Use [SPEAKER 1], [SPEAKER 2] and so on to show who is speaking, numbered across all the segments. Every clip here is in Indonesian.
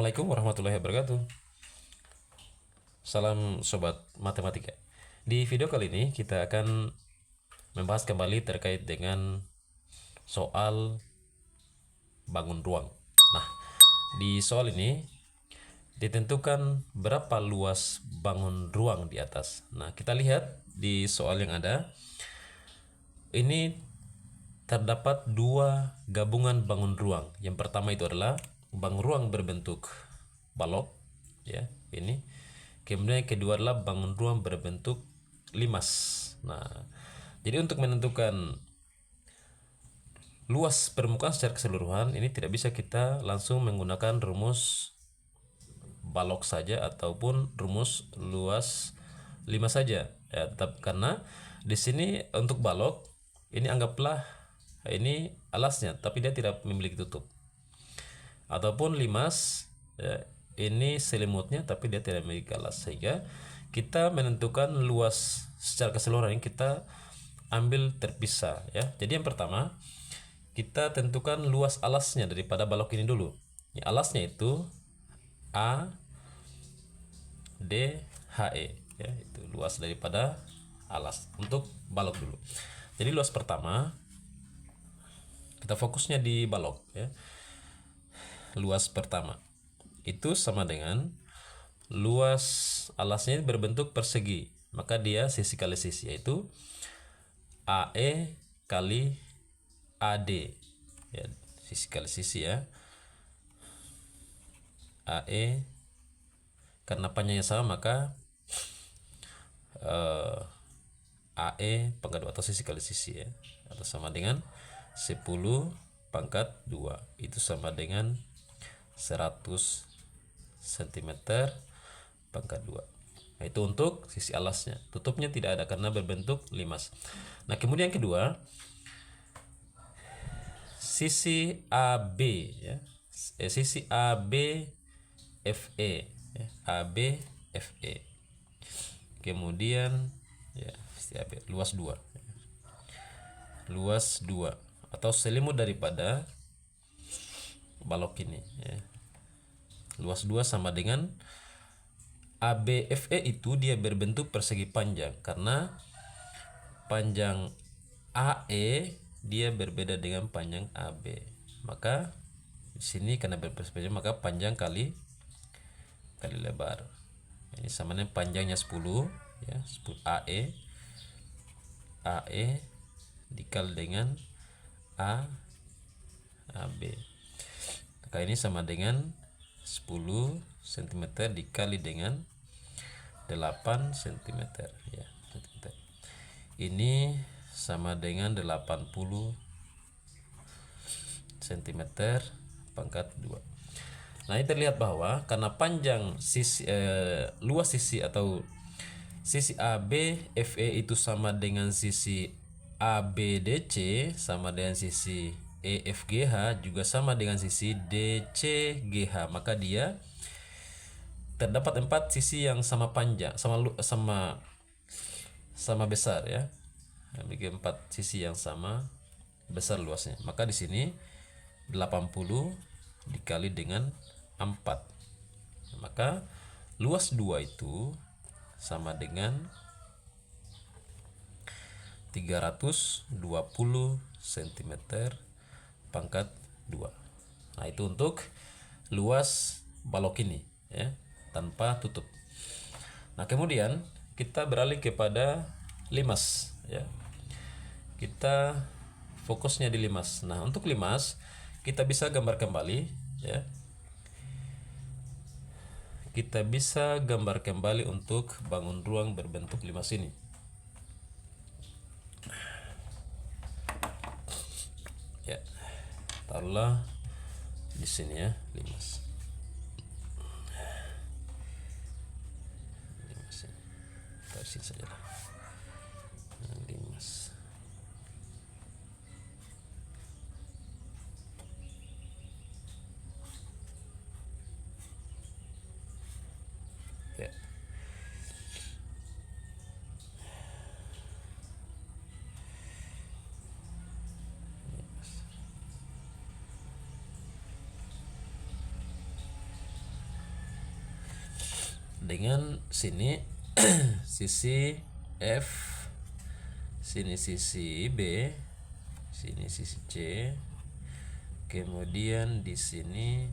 [SPEAKER 1] Assalamualaikum warahmatullahi wabarakatuh. Salam sobat matematika. Di video kali ini kita akan membahas kembali terkait dengan soal bangun ruang. Nah, di soal ini ditentukan berapa luas bangun ruang di atas. Nah, kita lihat di soal yang ada. Ini terdapat dua gabungan bangun ruang. Yang pertama itu adalah bangun ruang berbentuk balok, ya, ini. Kemudian yang kedua adalah bangun ruang berbentuk limas. Nah, jadi untuk menentukan luas permukaan secara keseluruhan ini tidak bisa kita langsung menggunakan rumus balok saja ataupun rumus luas limas saja, ya, tetap karena di sini untuk balok ini anggaplah ini alasnya tapi dia tidak memiliki tutup, ataupun limas, ya, ini selimutnya tapi dia tidak memiliki alas, sehingga kita menentukan luas secara keseluruhan kita ambil terpisah, ya. Jadi yang pertama kita tentukan luas alasnya daripada balok ini dulu. Ya, alasnya itu A D H E, ya, itu luas daripada alas untuk balok dulu. Jadi luas pertama kita fokusnya di balok, ya. Luas pertama itu sama dengan luas alasnya berbentuk persegi, maka dia sisi kali sisi, yaitu AE kali AD, ya, sisi kali sisi, ya. AE karena panjangnya sama maka AE pangkat 2 atau sisi kali sisi, ya, atau sama dengan 10 pangkat 2 itu sama dengan 100 cm pangkat 2. Nah, itu untuk sisi alasnya. Tutupnya tidak ada karena berbentuk limas. Nah, kemudian kedua, sisi AB, ya. Sisi AB FE, ya. AB FE. Kemudian, ya, sisi AB luas 2. Luas 2 atau selimut daripada balok ini, ya. Luas 2 sama dengan ABFE itu dia berbentuk persegi panjang karena panjang AE dia berbeda dengan panjang AB. Maka di sini karena berpersegi maka panjang kali lebar. Ini sama dengan panjangnya 10, ya, 10 AE dikali dengan AB. Maka ini sama dengan 10 cm dikali dengan 8 cm, ya. Ini sama dengan 80 cm pangkat 2. Nah, ini terlihat bahwa karena panjang sisi luas sisi atau sisi AB FE itu sama dengan sisi ABDC sama dengan sisi EFGH juga sama dengan sisi DCGH, maka dia terdapat 4 sisi yang sama panjang, sama besar, ya. Memiliki 4 sisi yang sama besar luasnya. Maka di sini 80 dikali dengan 4. Maka luas 2 itu sama dengan 320 cm pangkat 2. Nah, itu untuk luas balok ini, ya, tanpa tutup. Nah, kemudian kita beralih kepada limas, ya. Kita fokusnya di limas. Nah, untuk limas kita bisa gambar kembali, ya. Kita bisa gambar kembali untuk bangun ruang berbentuk limas ini. Ya, taruhlah di sini, ya, limas. Limas ini. Taruh sini saja lah. Limas. Ya. dengan sini sisi F, sini sisi B, sini sisi C, kemudian di sini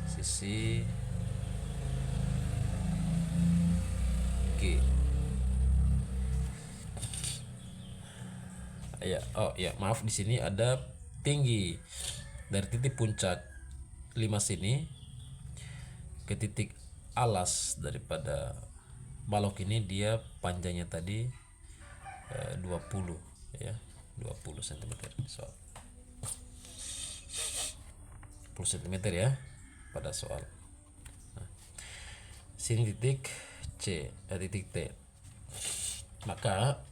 [SPEAKER 1] sisi G. Ya, oh ya, maaf, di sini ada tinggi dari titik puncak 5 sini ke titik alas daripada balok ini, dia panjangnya tadi 20 ya, 20 cm. So 10 cm ya pada soal. Nah, sini titik C, titik T. Maka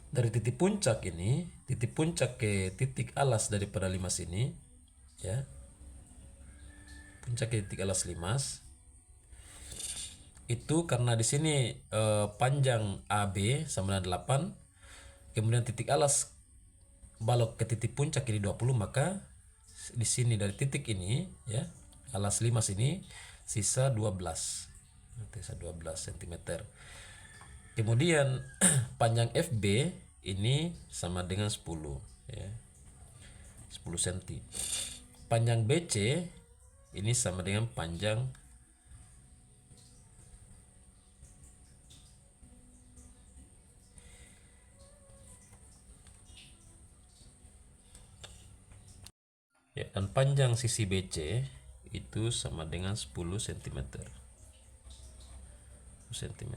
[SPEAKER 1] dari titik puncak ini, titik puncak ke titik alas daripada limas ini ya, puncak ke titik alas limas itu, karena di sini panjang AB sama dengan 8, kemudian titik alas balok ke titik puncak ini 20, maka di sini dari titik ini ya, alas limas ini sisa 12 cm. Kemudian panjang FB ini sama dengan 10 ya, 10 cm. Panjang BC ini sama dengan panjang ya, dan panjang sisi BC itu sama dengan 10 cm. 10 cm.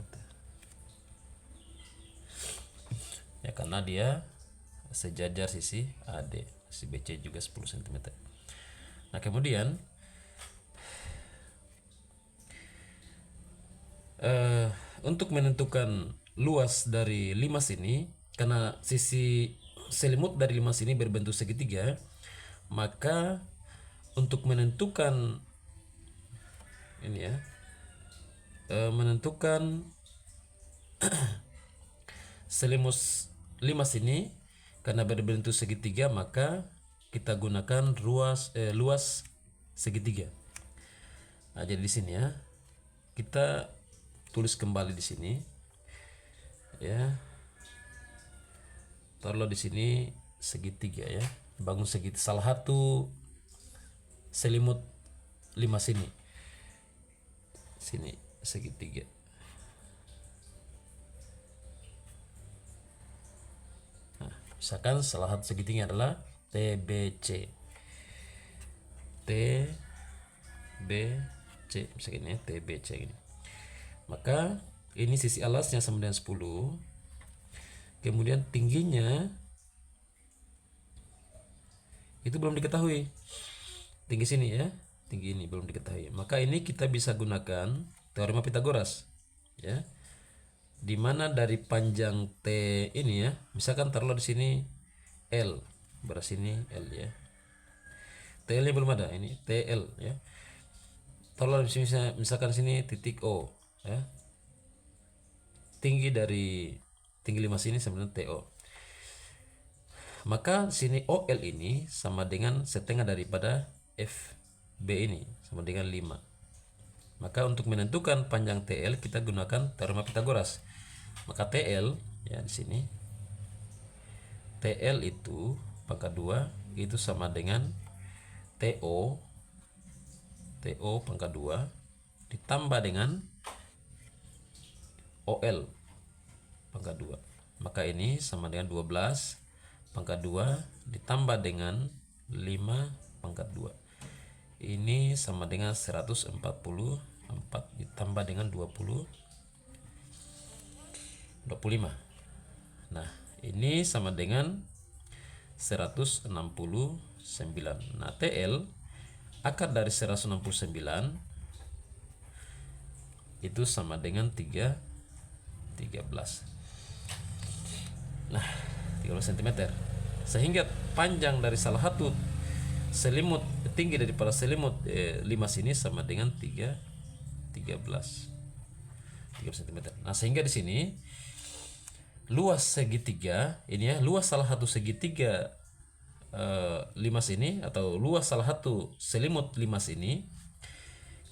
[SPEAKER 1] Ya, karena dia sejajar sisi AD, sisi BC juga 10 cm. Nah, kemudian untuk menentukan luas dari limas ini, karena sisi selimut dari limas ini berbentuk segitiga, maka untuk menentukan ini ya, menentukan selimut limas ini karena berbentuk segitiga, maka kita gunakan luas segitiga. Nah, jadi di sini ya, kita tulis kembali di sini ya, taruhlah di sini segitiga ya, bangun segitiga, salah satu selimut limas ini, sini segitiga. Nah, misalkan salah satu segitiga adalah TBC, misalkan ya, TBC ini. Maka ini sisi alasnya sama dengan 10, kemudian tingginya itu belum diketahui, tinggi sini ya, tinggi ini belum diketahui. Maka ini kita bisa gunakan teorema Pitagoras ya, dimana dari panjang T ini ya, misalkan taruhlah di sini L, berarti sini L ya, TL nya belum ada, ini TL ya, taruhlah misalkan sini titik O ya, tinggi dari tinggi limas ini sama dengan TO, maka sini OL ini sama dengan setengah daripada FB ini sama dengan 5. Maka untuk menentukan panjang TL kita gunakan teorema Pitagoras. Maka TL ya, di sini TL itu pangkat 2 itu sama dengan TO pangkat 2 ditambah dengan OL pangkat 2. Maka ini sama dengan 12 pangkat 2 ditambah dengan 5 pangkat 2. Ini sama dengan 144 ditambah dengan 25. Nah, ini sama dengan 169. Nah, TL akar dari 169 itu sama dengan 13. Nah, 13 cm. Sehingga panjang dari salah satu selimut, tinggi daripada selimut limas ini sama dengan 13 cm. Nah, sehingga di sini luas segitiga ini ya, luas salah satu segitiga limas ini atau luas salah satu selimut limas ini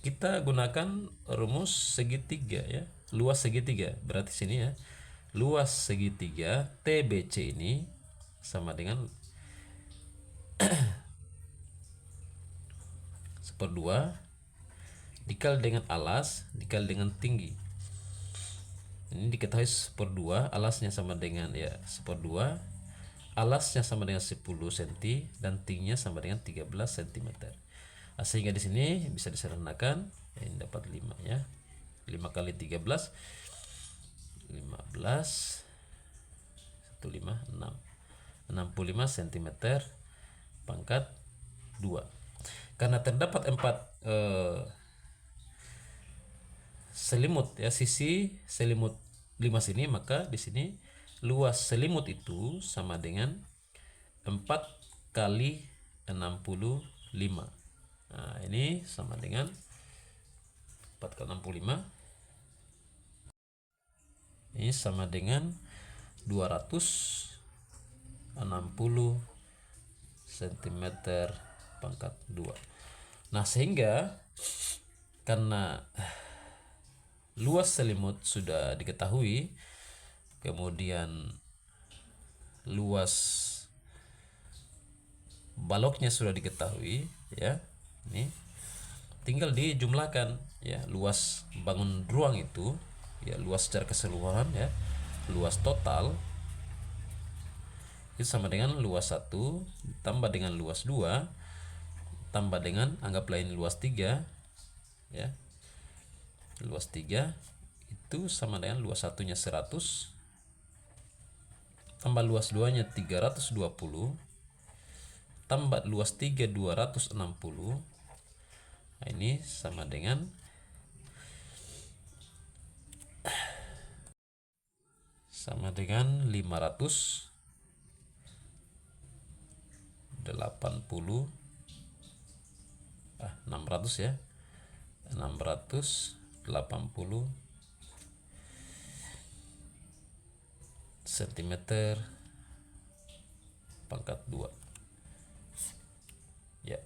[SPEAKER 1] kita gunakan rumus segitiga ya. Luas segitiga. Berarti sini ya. Luas segitiga TBC ini sama dengan 1/2 dikali dengan alas dikali dengan tinggi. Ini diketahui 1/2, alasnya sama dengan ya 1/2, alasnya sama dengan 10 cm dan tingginya sama dengan 13 cm. Sehingga di sini bisa disederhanakan, ini dapat 5 ya. 5 kali 13 15 15 6 65 cm pangkat 2. Karena terdapat 4 selimut ya, sisi selimut 5 sini, maka di sini luas selimut itu sama dengan 4 kali 65. Nah, ini sama dengan 4 kali 65. Ini sama dengan 260 cm pangkat 2. Nah, sehingga karena luas selimut sudah diketahui, kemudian luas baloknya sudah diketahui ya. Ini tinggal dijumlahkan ya, luas bangun ruang itu ya, luas secara keseluruhan ya, luas total itu sama dengan luas 1 tambah dengan luas 2 tambah dengan anggaplah ini luas 3 ya. Luas 3 itu sama dengan luas satunya 100 tambah luas 2 nya 320 tambah luas 3 260. Nah, ini sama dengan 580 600 ya, 680 cm pangkat 2 ya.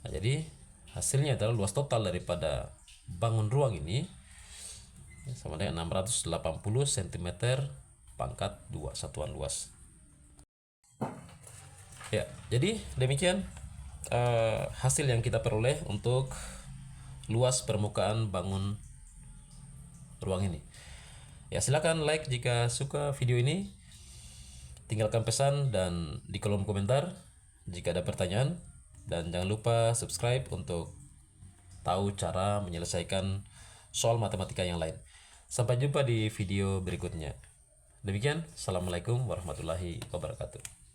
[SPEAKER 1] Nah, jadi hasilnya adalah luas total daripada bangun ruang ini sama dengan 680 cm pangkat 2 satuan luas ya. Jadi demikian hasil yang kita peroleh untuk luas permukaan bangun ruang ini ya. Silakan like jika suka video ini, tinggalkan pesan dan di kolom komentar jika ada pertanyaan, dan jangan lupa subscribe untuk tahu cara menyelesaikan soal matematika yang lain. Sampai jumpa di video berikutnya. Demikian, assalamualaikum warahmatullahi wabarakatuh.